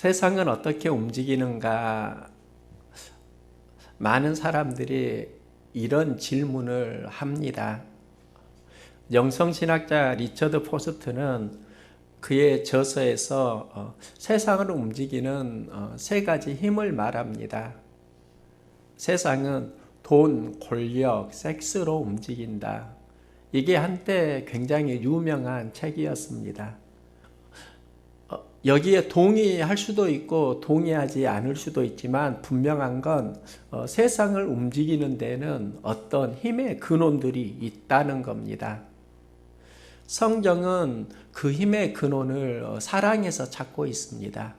세상은 어떻게 움직이는가? 많은 사람들이 이런 질문을 합니다. 영성신학자 리처드 포스트는 그의 저서에서 세상을 움직이는 세 가지 힘을 말합니다. 세상은 돈, 권력, 섹스로 움직인다. 이게 한때 굉장히 유명한 책이었습니다. 여기에 동의할 수도 있고 동의하지 않을 수도 있지만 분명한 건 세상을 움직이는 데는 어떤 힘의 근원들이 있다는 겁니다. 성경은 그 힘의 근원을 사랑에서 찾고 있습니다.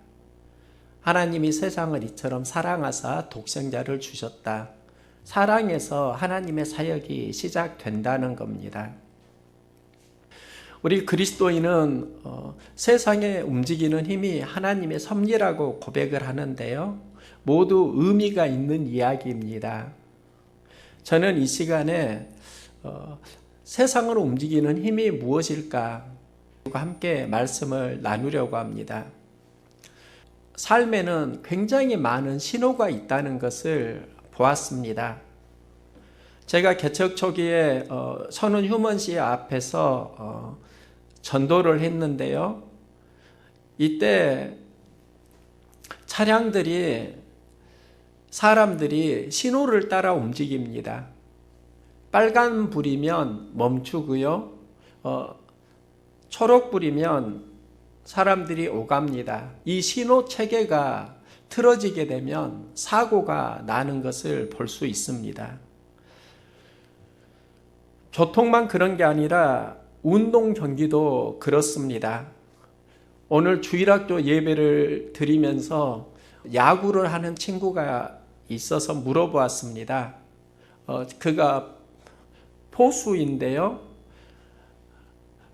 하나님이 세상을 이처럼 사랑하사 독생자를 주셨다. 사랑에서 하나님의 사역이 시작된다는 겁니다. 우리 그리스도인은 세상에 움직이는 힘이 하나님의 섭리라고 고백을 하는데요. 모두 의미가 있는 이야기입니다. 저는 이 시간에 세상을 움직이는 힘이 무엇일까 함께 말씀을 나누려고 합니다. 삶에는 굉장히 많은 신호가 있다는 것을 보았습니다. 제가 개척 초기에 선운 휴먼시 앞에서 전도를 했는데요. 이때 차량들이 사람들이 신호를 따라 움직입니다. 빨간불이면 멈추고요. 초록불이면 사람들이 오갑니다. 이 신호 체계가 틀어지게 되면 사고가 나는 것을 볼 수 있습니다. 교통만 그런 게 아니라 운동 경기도 그렇습니다. 오늘 주일학교 예배를 드리면서 야구를 하는 친구가 있어서 물어보았습니다. 그가 포수인데요.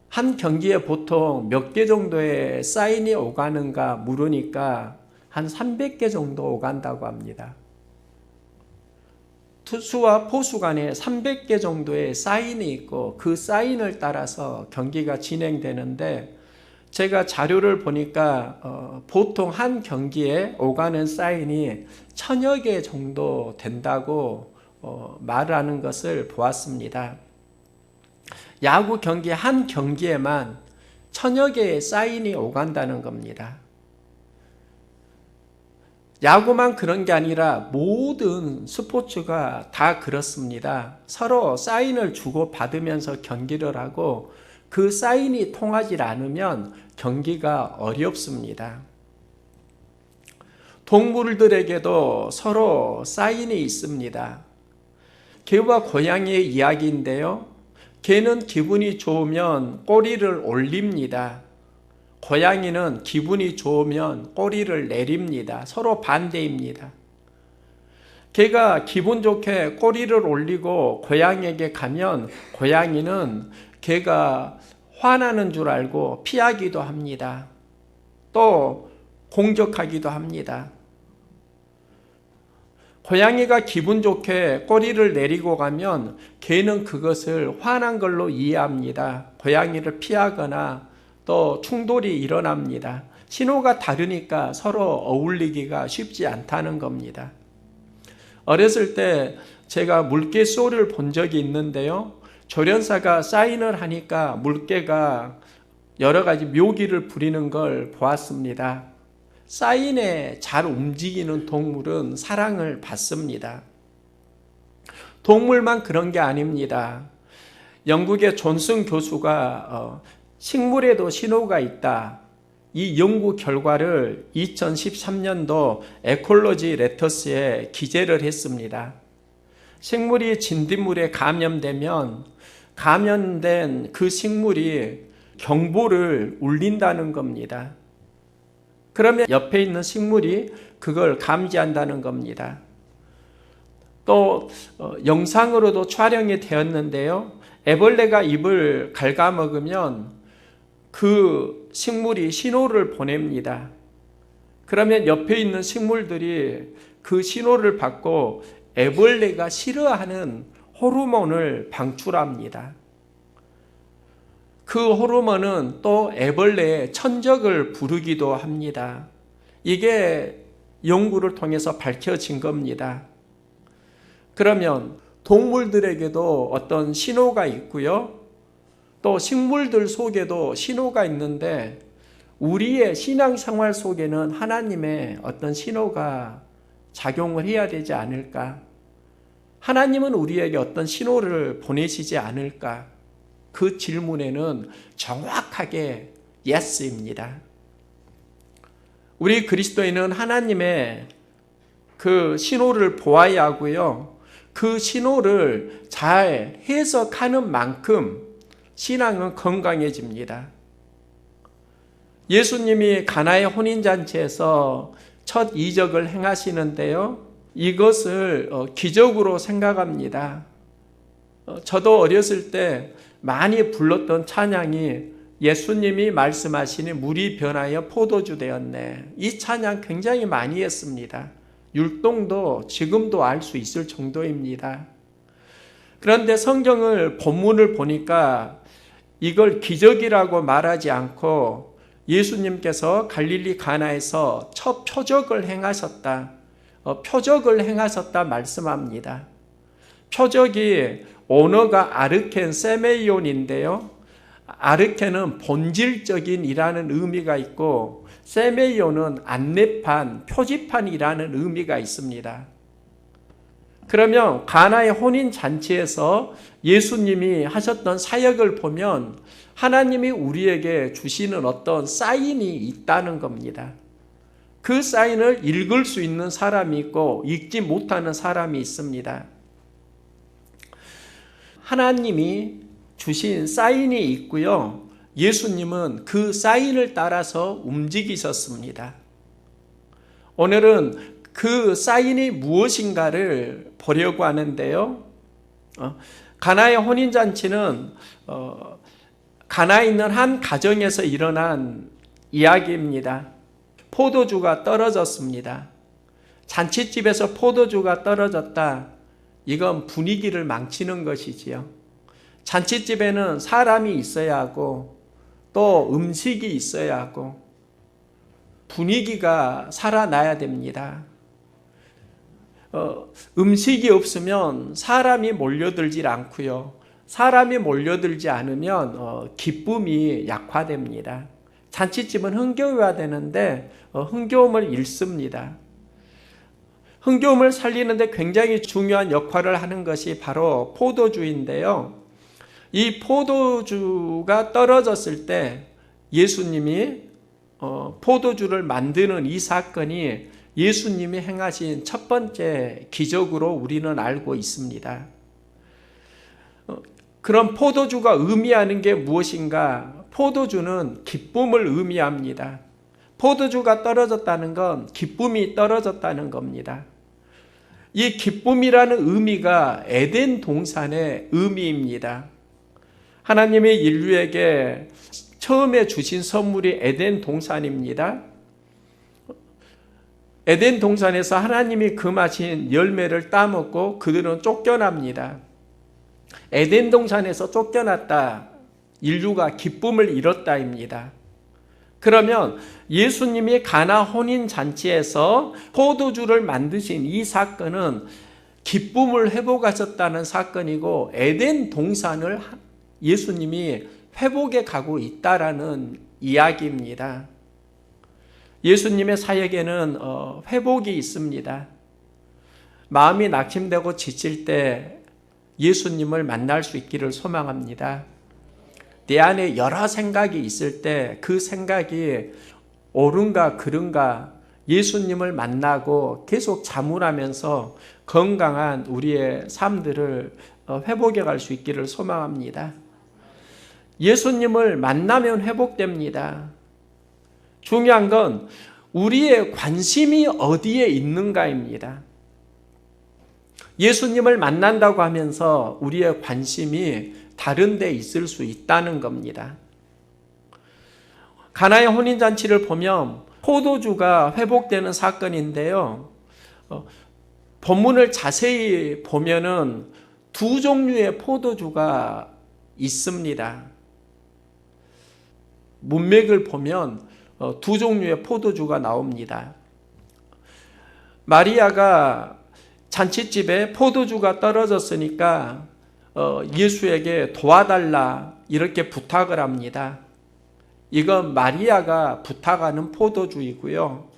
한 경기에 보통 몇 개 정도의 사인이 오가는가 물으니까 한 300개 정도 오간다고 합니다. 투수와 포수 간에 300개 정도의 사인이 있고 그 사인을 따라서 경기가 진행되는데 제가 자료를 보니까 보통 한 경기에 오가는 사인이 1000여 개 정도 된다고 말하는 것을 보았습니다. 야구 경기 한 경기에만 1000여 개의 사인이 오간다는 겁니다. 야구만 그런 게 아니라 모든 스포츠가 다 그렇습니다. 서로 사인을 주고 받으면서 경기를 하고 그 사인이 통하지 않으면 경기가 어렵습니다. 동물들에게도 서로 사인이 있습니다. 개와 고양이의 이야기인데요. 개는 기분이 좋으면 꼬리를 올립니다. 고양이는 기분이 좋으면 꼬리를 내립니다. 서로 반대입니다. 개가 기분 좋게 꼬리를 올리고 고양이에게 가면 고양이는 개가 화나는 줄 알고 피하기도 합니다. 또 공격하기도 합니다. 고양이가 기분 좋게 꼬리를 내리고 가면 개는 그것을 화난 걸로 이해합니다. 고양이를 피하거나 또 충돌이 일어납니다. 신호가 다르니까 서로 어울리기가 쉽지 않다는 겁니다. 어렸을 때 제가 물개 쇼를 본 적이 있는데요. 조련사가 사인을 하니까 물개가 여러 가지 묘기를 부리는 걸 보았습니다. 사인에 잘 움직이는 동물은 사랑을 받습니다. 동물만 그런 게 아닙니다. 영국의 존슨 교수가 식물에도 신호가 있다. 이 연구 결과를 2013년도 에콜로지 레터스에 기재를 했습니다. 식물이 진딧물에 감염되면 감염된 그 식물이 경보를 울린다는 겁니다. 그러면 옆에 있는 식물이 그걸 감지한다는 겁니다. 또 영상으로도 촬영이 되었는데요. 애벌레가 잎을 갉아먹으면 그 식물이 신호를 보냅니다. 그러면 옆에 있는 식물들이 그 신호를 받고 애벌레가 싫어하는 호르몬을 방출합니다. 그 호르몬은 또 애벌레의 천적을 부르기도 합니다. 이게 연구를 통해서 밝혀진 겁니다. 그러면 동물들에게도 어떤 신호가 있고요. 또 식물들 속에도 신호가 있는데 우리의 신앙생활 속에는 하나님의 어떤 신호가 작용을 해야 되지 않을까? 하나님은 우리에게 어떤 신호를 보내시지 않을까? 그 질문에는 정확하게 예스입니다. 우리 그리스도인은 하나님의 그 신호를 보아야 하고요. 그 신호를 잘 해석하는 만큼 신앙은 건강해집니다. 예수님이 가나의 혼인잔치에서 첫 이적을 행하시는데요. 이것을 기적으로 생각합니다. 저도 어렸을 때 많이 불렀던 찬양이 예수님이 말씀하시니 물이 변하여 포도주 되었네. 이 찬양 굉장히 많이 했습니다. 율동도 지금도 알 수 있을 정도입니다. 그런데 성경을 본문을 보니까 이걸 기적이라고 말하지 않고 예수님께서 갈릴리 가나에서 첫 표적을 행하셨다. 표적을 행하셨다 말씀합니다. 표적이 언어가 아르켄 세메이온인데요. 아르켄은 본질적인 이라는 의미가 있고 세메이온은 안내판, 표지판이라는 의미가 있습니다. 그러면 가나의 혼인잔치에서 예수님이 하셨던 사역을 보면 하나님이 우리에게 주시는 어떤 사인이 있다는 겁니다. 그 사인을 읽을 수 있는 사람이 있고 읽지 못하는 사람이 있습니다. 하나님이 주신 사인이 있고요. 예수님은 그 사인을 따라서 움직이셨습니다. 오늘은 그 사인이 무엇인가를 보려고 하는데요. 가나의 혼인잔치는 가나에 있는 한 가정에서 일어난 이야기입니다. 포도주가 떨어졌습니다. 잔치집에서 포도주가 떨어졌다. 이건 분위기를 망치는 것이지요. 잔치집에는 사람이 있어야 하고 또 음식이 있어야 하고 분위기가 살아나야 됩니다. 음식이 없으면 사람이 몰려들질 않고요. 사람이 몰려들지 않으면 기쁨이 약화됩니다. 잔치집은 흥겨워야 되는데 흥겨움을 잃습니다. 흥겨움을 살리는데 굉장히 중요한 역할을 하는 것이 바로 포도주인데요. 이 포도주가 떨어졌을 때 예수님이 포도주를 만드는 이 사건이 예수님이 행하신 첫 번째 기적으로 우리는 알고 있습니다. 그럼 포도주가 의미하는 게 무엇인가? 포도주는 기쁨을 의미합니다. 포도주가 떨어졌다는 건 기쁨이 떨어졌다는 겁니다. 이 기쁨이라는 의미가 에덴 동산의 의미입니다. 하나님이 인류에게 처음에 주신 선물이 에덴 동산입니다. 에덴 동산에서 하나님이 금하신 열매를 따먹고 그들은 쫓겨납니다. 에덴 동산에서 쫓겨났다. 인류가 기쁨을 잃었다입니다. 그러면 예수님이 가나 혼인잔치에서 포도주를 만드신 이 사건은 기쁨을 회복하셨다는 사건이고 에덴 동산을 예수님이 회복해 가고 있다라는 이야기입니다. 예수님의 사역에는 회복이 있습니다. 마음이 낙심되고 지칠 때 예수님을 만날 수 있기를 소망합니다. 내 안에 여러 생각이 있을 때 그 생각이 옳은가 그른가 예수님을 만나고 계속 자문하면서 건강한 우리의 삶들을 회복해 갈 수 있기를 소망합니다. 예수님을 만나면 회복됩니다. 중요한 건 우리의 관심이 어디에 있는가입니다. 예수님을 만난다고 하면서 우리의 관심이 다른 데 있을 수 있다는 겁니다. 가나의 혼인잔치를 보면 포도주가 회복되는 사건인데요. 본문을 자세히 보면은 두 종류의 포도주가 있습니다. 문맥을 보면 두 종류의 포도주가 나옵니다. 마리아가 잔칫집에 포도주가 떨어졌으니까 예수에게 도와달라 이렇게 부탁을 합니다. 이건 마리아가 부탁하는 포도주이고요.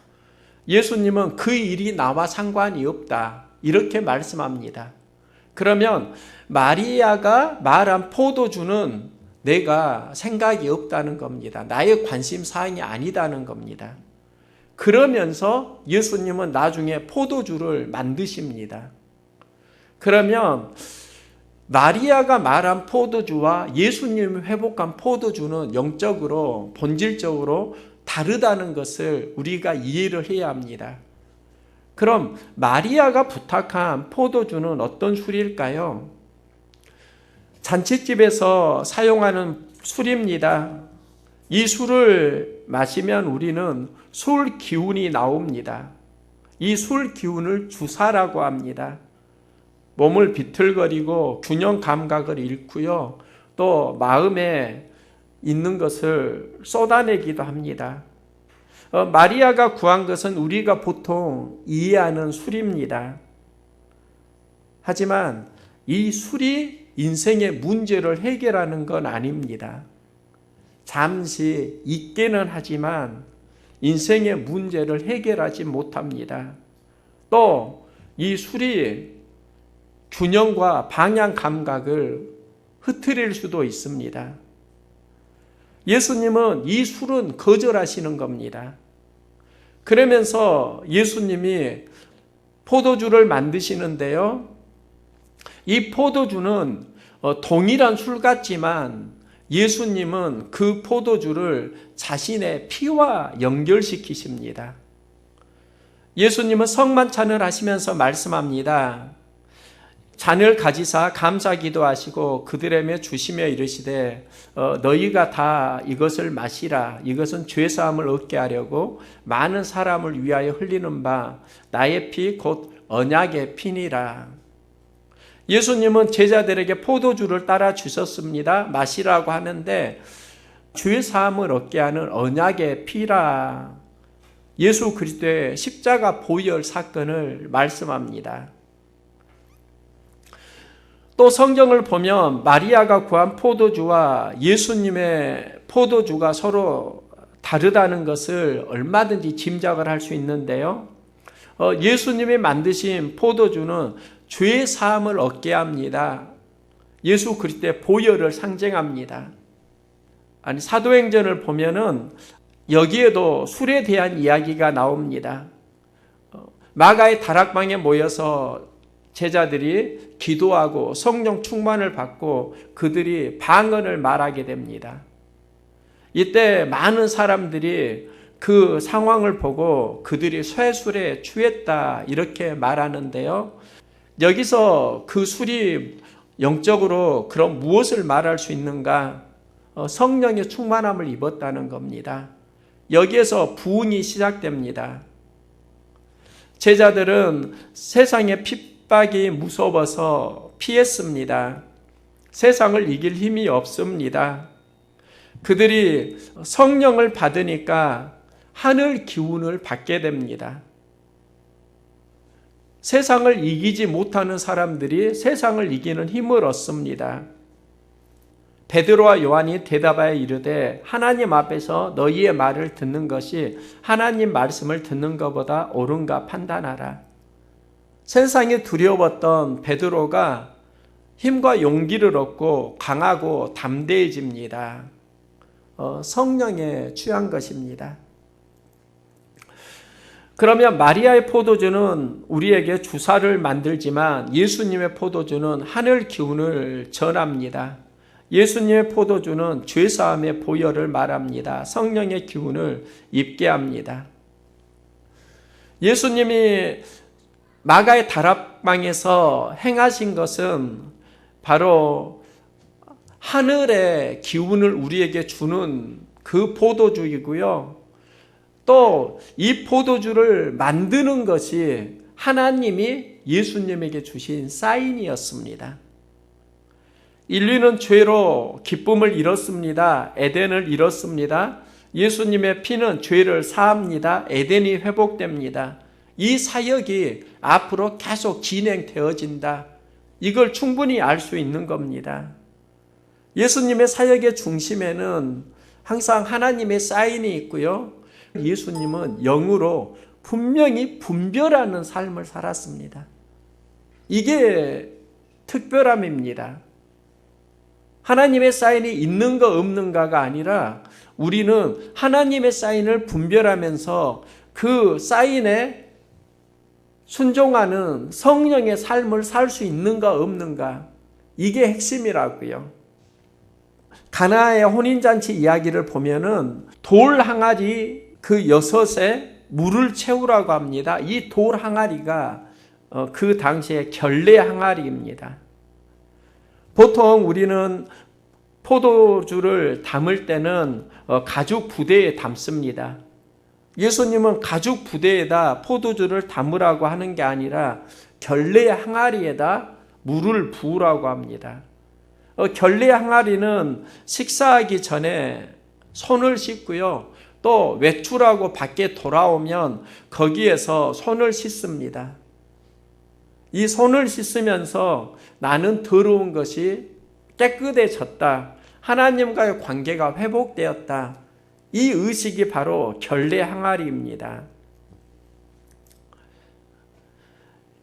예수님은 그 일이 나와 상관이 없다 이렇게 말씀합니다. 그러면 마리아가 말한 포도주는 내가 생각이 없다는 겁니다. 나의 관심 사항이 아니다는 겁니다. 그러면서 예수님은 나중에 포도주를 만드십니다. 그러면 마리아가 말한 포도주와 예수님이 회복한 포도주는 영적으로 본질적으로 다르다는 것을 우리가 이해를 해야 합니다. 그럼 마리아가 부탁한 포도주는 어떤 술일까요? 잔칫집에서 사용하는 술입니다. 이 술을 마시면 우리는 술 기운이 나옵니다. 이 술 기운을 주사라고 합니다. 몸을 비틀거리고 균형 감각을 잃고요. 또 마음에 있는 것을 쏟아내기도 합니다. 마리아가 구한 것은 우리가 보통 이해하는 술입니다. 하지만 이 술이 인생의 문제를 해결하는 건 아닙니다. 잠시 있기는 하지만 인생의 문제를 해결하지 못합니다. 또 이 술이 균형과 방향 감각을 흐트릴 수도 있습니다. 예수님은 이 술은 거절하시는 겁니다. 그러면서 예수님이 포도주를 만드시는데요. 이 포도주는 동일한 술 같지만 예수님은 그 포도주를 자신의 피와 연결시키십니다. 예수님은 성만찬을 하시면서 말씀합니다. 잔을 가지사 감사 기도하시고 그들에게 주시며 이르시되 너희가 다 이것을 마시라. 이것은 죄사함을 얻게 하려고 많은 사람을 위하여 흘리는 바 나의 피 곧 언약의 피니라. 예수님은 제자들에게 포도주를 따라 주셨습니다. 마시라고 하는데 죄사함을 얻게 하는 언약의 피라. 예수 그리스도의 십자가 보혈 사건을 말씀합니다. 또 성경을 보면 마리아가 구한 포도주와 예수님의 포도주가 서로 다르다는 것을 얼마든지 짐작을 할 수 있는데요. 예수님이 만드신 포도주는 죄 사함을 얻게 합니다. 예수 그리스도의 보혈을 상징합니다. 아니 사도행전을 보면은 여기에도 술에 대한 이야기가 나옵니다. 마가의 다락방에 모여서 제자들이 기도하고 성령 충만을 받고 그들이 방언을 말하게 됩니다. 이때 많은 사람들이 그 상황을 보고 그들이 쇠술에 취했다 이렇게 말하는데요. 여기서 그 술이 영적으로 그럼 무엇을 말할 수 있는가? 성령의 충만함을 입었다는 겁니다. 여기에서 부흥이 시작됩니다. 제자들은 세상의 핍박이 무서워서 피했습니다. 세상을 이길 힘이 없습니다. 그들이 성령을 받으니까 하늘 기운을 받게 됩니다. 세상을 이기지 못하는 사람들이 세상을 이기는 힘을 얻습니다. 베드로와 요한이 대답하여 이르되 하나님 앞에서 너희의 말을 듣는 것이 하나님 말씀을 듣는 것보다 옳은가 판단하라. 세상이 두려웠던 베드로가 힘과 용기를 얻고 강하고 담대해집니다. 성령에 취한 것입니다. 그러면 마리아의 포도주는 우리에게 주사를 만들지만 예수님의 포도주는 하늘 기운을 전합니다. 예수님의 포도주는 죄사함의 보혈을 말합니다. 성령의 기운을 입게 합니다. 예수님이 마가의 다락방에서 행하신 것은 바로 하늘의 기운을 우리에게 주는 그 포도주이고요. 또 이 포도주를 만드는 것이 하나님이 예수님에게 주신 사인이었습니다. 인류는 죄로 기쁨을 잃었습니다. 에덴을 잃었습니다. 예수님의 피는 죄를 사합니다. 에덴이 회복됩니다. 이 사역이 앞으로 계속 진행되어진다. 이걸 충분히 알 수 있는 겁니다. 예수님의 사역의 중심에는 항상 하나님의 사인이 있고요. 예수님은 영으로 분명히 분별하는 삶을 살았습니다. 이게 특별함입니다. 하나님의 사인이 있는가 없는가가 아니라 우리는 하나님의 사인을 분별하면서 그 사인에 순종하는 성령의 삶을 살 수 있는가 없는가, 이게 핵심이라고요. 가나의 혼인잔치 이야기를 보면은 돌 항아리 그 6에 물을 채우라고 합니다. 이 돌 항아리가 그 당시에 결례 항아리입니다. 보통 우리는 포도주를 담을 때는 가죽 부대에 담습니다. 예수님은 가죽 부대에다 포도주를 담으라고 하는 게 아니라 결례 항아리에다 물을 부으라고 합니다. 결례 항아리는 식사하기 전에 손을 씻고요. 또 외출하고 밖에 돌아오면 거기에서 손을 씻습니다. 이 손을 씻으면서 나는 더러운 것이 깨끗해졌다. 하나님과의 관계가 회복되었다. 이 의식이 바로 결례 항아리입니다.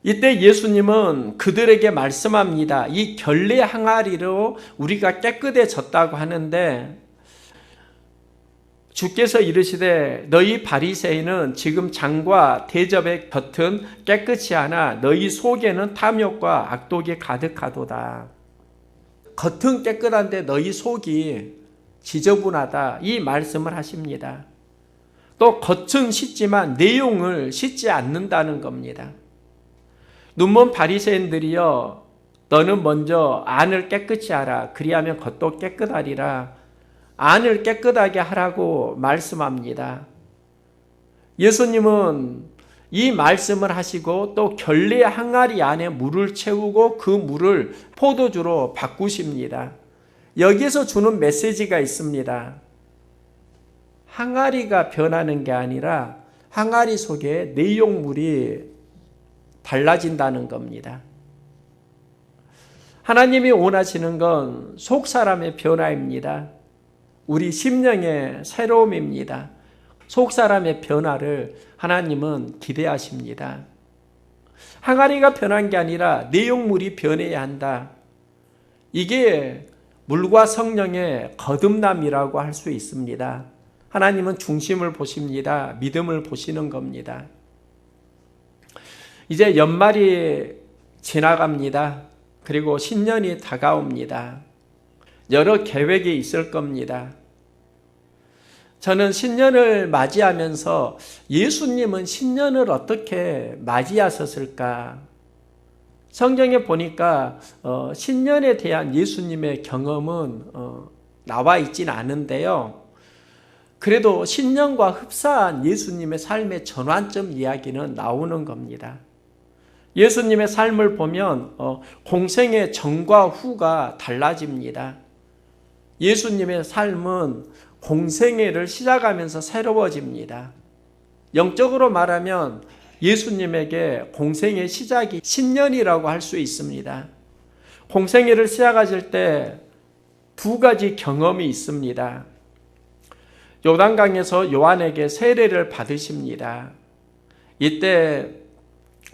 이때 예수님은 그들에게 말씀합니다. 이 결례 항아리로 우리가 깨끗해졌다고 하는데 주께서 이르시되 너희 바리새인은 지금 장과 대접의 겉은 깨끗이 하나 너희 속에는 탐욕과 악독이 가득하도다. 겉은 깨끗한데 너희 속이 지저분하다. 이 말씀을 하십니다. 또 겉은 씻지만 내용을 씻지 않는다는 겁니다. 눈먼 바리새인들이여 너는 먼저 안을 깨끗이 하라. 그리하면 겉도 깨끗하리라. 안을 깨끗하게 하라고 말씀합니다. 예수님은 이 말씀을 하시고 또 결례 항아리 안에 물을 채우고 그 물을 포도주로 바꾸십니다. 여기서 주는 메시지가 있습니다. 항아리가 변하는 게 아니라 항아리 속에 내용물이 달라진다는 겁니다. 하나님이 원하시는 건 속사람의 변화입니다. 우리 심령의 새로움입니다. 속사람의 변화를 하나님은 기대하십니다. 항아리가 변한 게 아니라 내용물이 변해야 한다. 이게 물과 성령의 거듭남이라고 할 수 있습니다. 하나님은 중심을 보십니다. 믿음을 보시는 겁니다. 이제 연말이 지나갑니다. 그리고 신년이 다가옵니다. 여러 계획이 있을 겁니다. 저는 신년을 맞이하면서 예수님은 신년을 어떻게 맞이하셨을까? 성경에 보니까 신년에 대한 예수님의 경험은 나와 있진 않은데요. 그래도 신년과 흡사한 예수님의 삶의 전환점 이야기는 나오는 겁니다. 예수님의 삶을 보면 공생의 전과 후가 달라집니다. 예수님의 삶은 공생애를 시작하면서 새로워집니다. 영적으로 말하면 예수님에게 공생의 시작이 신년이라고 할 수 있습니다. 공생애를 시작하실 때 두 가지 경험이 있습니다. 요단강에서 요한에게 세례를 받으십니다. 이때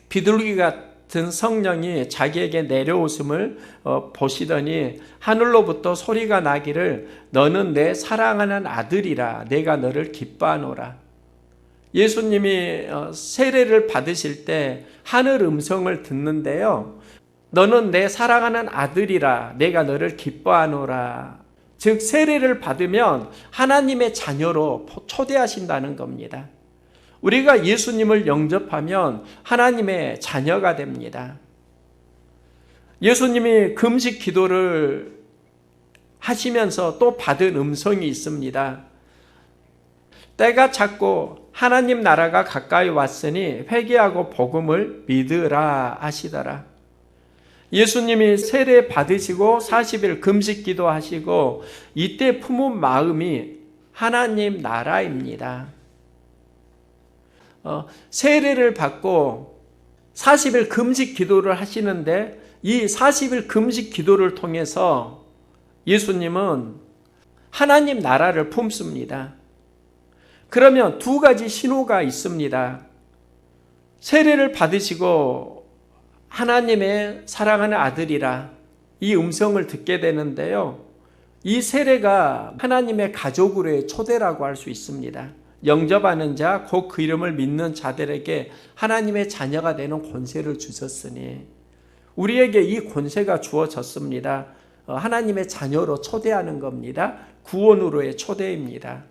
비둘기 같은 성령이 자기에게 내려오심을 보시더니 하늘로부터 소리가 나기를 너는 내 사랑하는 아들이라 내가 너를 기뻐하노라. 예수님이 세례를 받으실 때 하늘 음성을 듣는데요. 너는 내 사랑하는 아들이라 내가 너를 기뻐하노라. 즉 세례를 받으면 하나님의 자녀로 초대하신다는 겁니다. 우리가 예수님을 영접하면 하나님의 자녀가 됩니다. 예수님이 금식 기도를 하시면서 또 받은 음성이 있습니다. 때가 찼고 하나님 나라가 가까이 왔으니 회개하고 복음을 믿으라 하시더라. 예수님이 세례 받으시고 40일 금식 기도하시고 이때 품은 마음이 하나님 나라입니다. 세례를 받고 40일 금식 기도를 하시는데 이 40일 금식 기도를 통해서 예수님은 하나님 나라를 품습니다. 그러면 두 가지 신호가 있습니다. 세례를 받으시고 하나님의 사랑하는 아들이라 이 음성을 듣게 되는데요. 이 세례가 하나님의 가족으로의 초대라고 할 수 있습니다. 영접하는 자, 곧 그 이름을 믿는 자들에게 하나님의 자녀가 되는 권세를 주셨으니 우리에게 이 권세가 주어졌습니다. 하나님의 자녀로 초대하는 겁니다. 구원으로의 초대입니다.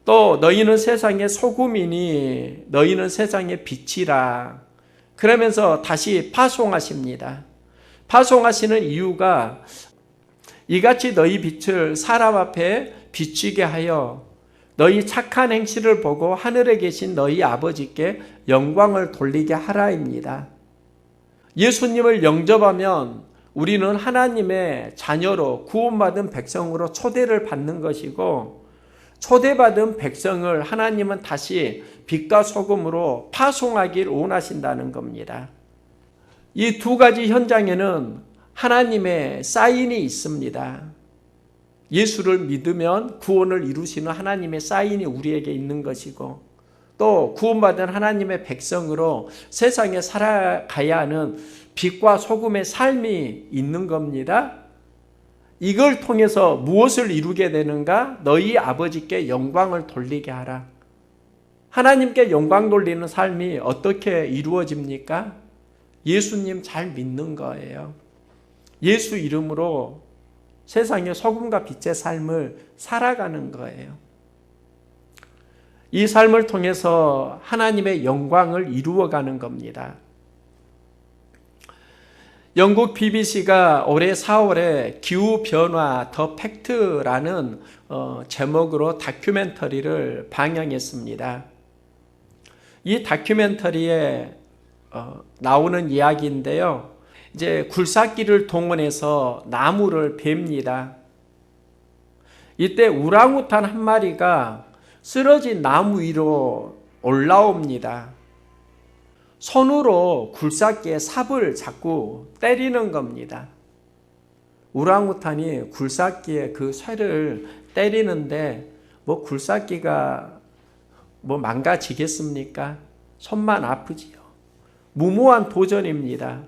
또 너희는 세상의 소금이니 너희는 세상의 빛이라 그러면서 다시 파송하십니다. 파송하시는 이유가 이같이 너희 빛을 사람 앞에 비추게 하여 너희 착한 행실을 보고 하늘에 계신 너희 아버지께 영광을 돌리게 하라입니다. 예수님을 영접하면 우리는 하나님의 자녀로 구원받은 백성으로 초대를 받는 것이고 초대받은 백성을 하나님은 다시 빛과 소금으로 파송하길 원하신다는 겁니다. 이 두 가지 현장에는 하나님의 사인이 있습니다. 예수를 믿으면 구원을 이루시는 하나님의 사인이 우리에게 있는 것이고 또 구원받은 하나님의 백성으로 세상에 살아가야 하는 빛과 소금의 삶이 있는 겁니다. 이걸 통해서 무엇을 이루게 되는가? 너희 아버지께 영광을 돌리게 하라. 하나님께 영광 돌리는 삶이 어떻게 이루어집니까? 예수님 잘 믿는 거예요. 예수 이름으로 세상의 소금과 빛의 삶을 살아가는 거예요. 이 삶을 통해서 하나님의 영광을 이루어가는 겁니다. 영국 BBC가 올해 4월에 기후변화 더 팩트라는 제목으로 다큐멘터리를 방영했습니다. 이 다큐멘터리에 나오는 이야기인데요. 이제 굴삭기를 동원해서 나무를 베입니다. 이때 우랑우탄 한 마리가 쓰러진 나무 위로 올라옵니다. 손으로 굴삭기의 삽을 자꾸 때리는 겁니다. 우랑우탄이 굴삭기의 그 쇠를 때리는데 굴삭기가 망가지겠습니까? 손만 아프지요. 무모한 도전입니다.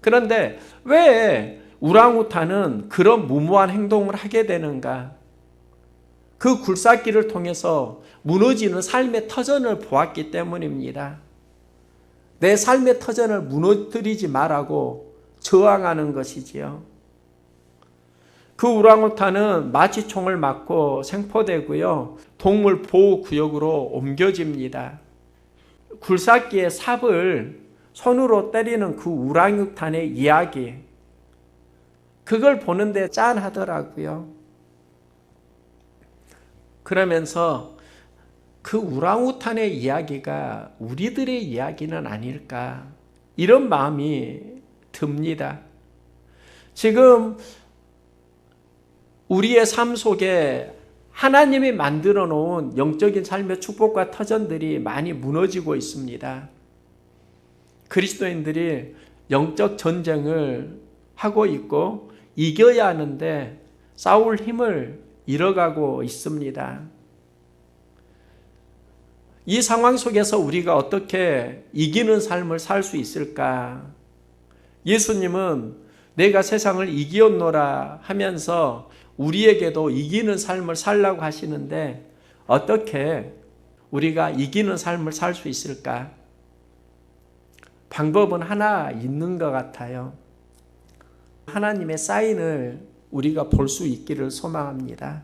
그런데 왜 우랑우탄은 그런 무모한 행동을 하게 되는가? 그 굴삭기를 통해서 무너지는 삶의 터전을 보았기 때문입니다. 내 삶의 터전을 무너뜨리지 말라고 저항하는 것이지요. 그 우랑우탄은 마취총을 맞고 생포되고요. 동물 보호구역으로 옮겨집니다. 굴삭기의 삽을 손으로 때리는 그 우랑우탄의 이야기, 그걸 보는데 짠하더라고요. 그러면서 그 우랑우탄의 이야기가 우리들의 이야기는 아닐까, 이런 마음이 듭니다. 지금 우리의 삶 속에 하나님이 만들어 놓은 영적인 삶의 축복과 터전들이 많이 무너지고 있습니다. 그리스도인들이 영적 전쟁을 하고 있고 이겨야 하는데 싸울 힘을 잃어가고 있습니다. 이 상황 속에서 우리가 어떻게 이기는 삶을 살 수 있을까? 예수님은 내가 세상을 이기었노라 하면서 우리에게도 이기는 삶을 살라고 하시는데 어떻게 우리가 이기는 삶을 살 수 있을까? 방법은 하나 있는 것 같아요. 하나님의 사인을 우리가 볼 수 있기를 소망합니다.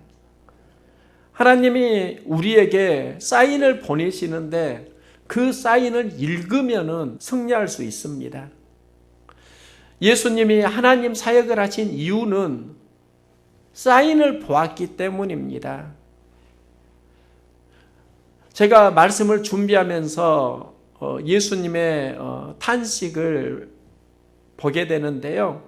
하나님이 우리에게 사인을 보내시는데 그 사인을 읽으면은 승리할 수 있습니다. 예수님이 하나님 사역을 하신 이유는 사인을 보았기 때문입니다. 제가 말씀을 준비하면서 예수님의 탄식을 보게 되는데요.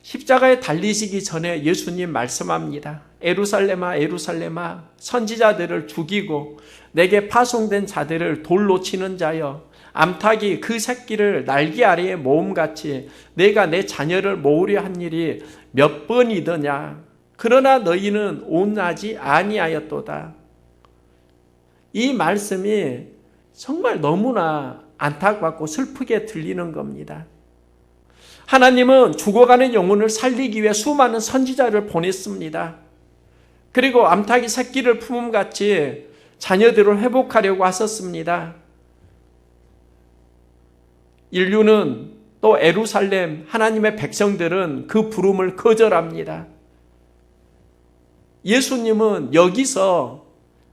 십자가에 달리시기 전에 예수님 말씀합니다. 에루살렘아 에루살렘아 선지자들을 죽이고 내게 파송된 자들을 돌로 치는 자여 암탉이 그 새끼를 날개 아래에 모음같이 내가 내 자녀를 모으려 한 일이 몇 번이더냐. 그러나 너희는 온하지 아니하였도다. 이 말씀이 정말 너무나 안타깝고 슬프게 들리는 겁니다. 하나님은 죽어가는 영혼을 살리기 위해 수많은 선지자를 보냈습니다. 그리고 암탉이 새끼를 품음같이 자녀들을 회복하려고 하셨습니다. 인류는 또 예루살렘 하나님의 백성들은 그 부름을 거절합니다. 예수님은 여기서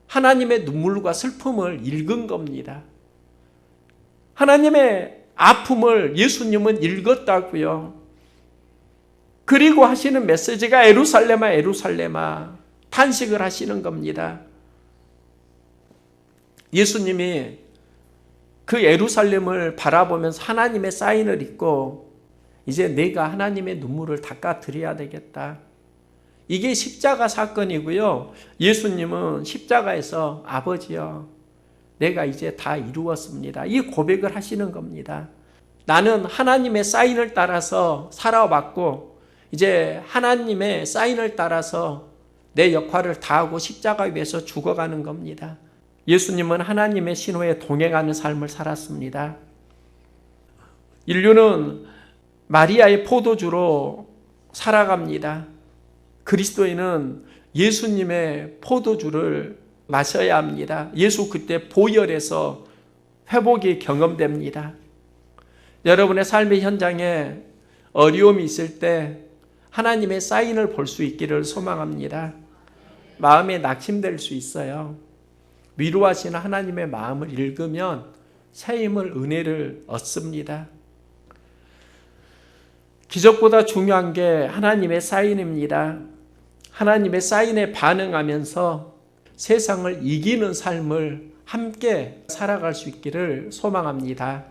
하나님의 눈물과 슬픔을 읽은 겁니다. 하나님의 아픔을 예수님은 읽었다고요. 그리고 하시는 메시지가 예루살렘아 예루살렘아 탄식을 하시는 겁니다. 예수님이 그 예루살렘을 바라보면서 하나님의 사인을 읽고 이제 내가 하나님의 눈물을 닦아드려야 되겠다. 이게 십자가 사건이고요. 예수님은 십자가에서 아버지여 내가 이제 다 이루었습니다. 이 고백을 하시는 겁니다. 나는 하나님의 사인을 따라서 살아왔고 이제 하나님의 사인을 따라서 내 역할을 다하고 십자가 위에서 죽어가는 겁니다. 예수님은 하나님의 신호에 동행하는 삶을 살았습니다. 인류는 마리아의 포도주로 살아갑니다. 그리스도인은 예수님의 포도주를 마셔야 합니다. 예수 그때 보혈에서 회복이 경험됩니다. 여러분의 삶의 현장에 어려움이 있을 때 하나님의 사인을 볼 수 있기를 소망합니다. 마음에 낙심될 수 있어요. 위로하시는 하나님의 마음을 읽으면 새 힘을 은혜를 얻습니다. 기적보다 중요한 게 하나님의 사인입니다. 하나님의 사인에 반응하면서 세상을 이기는 삶을 함께 살아갈 수 있기를 소망합니다.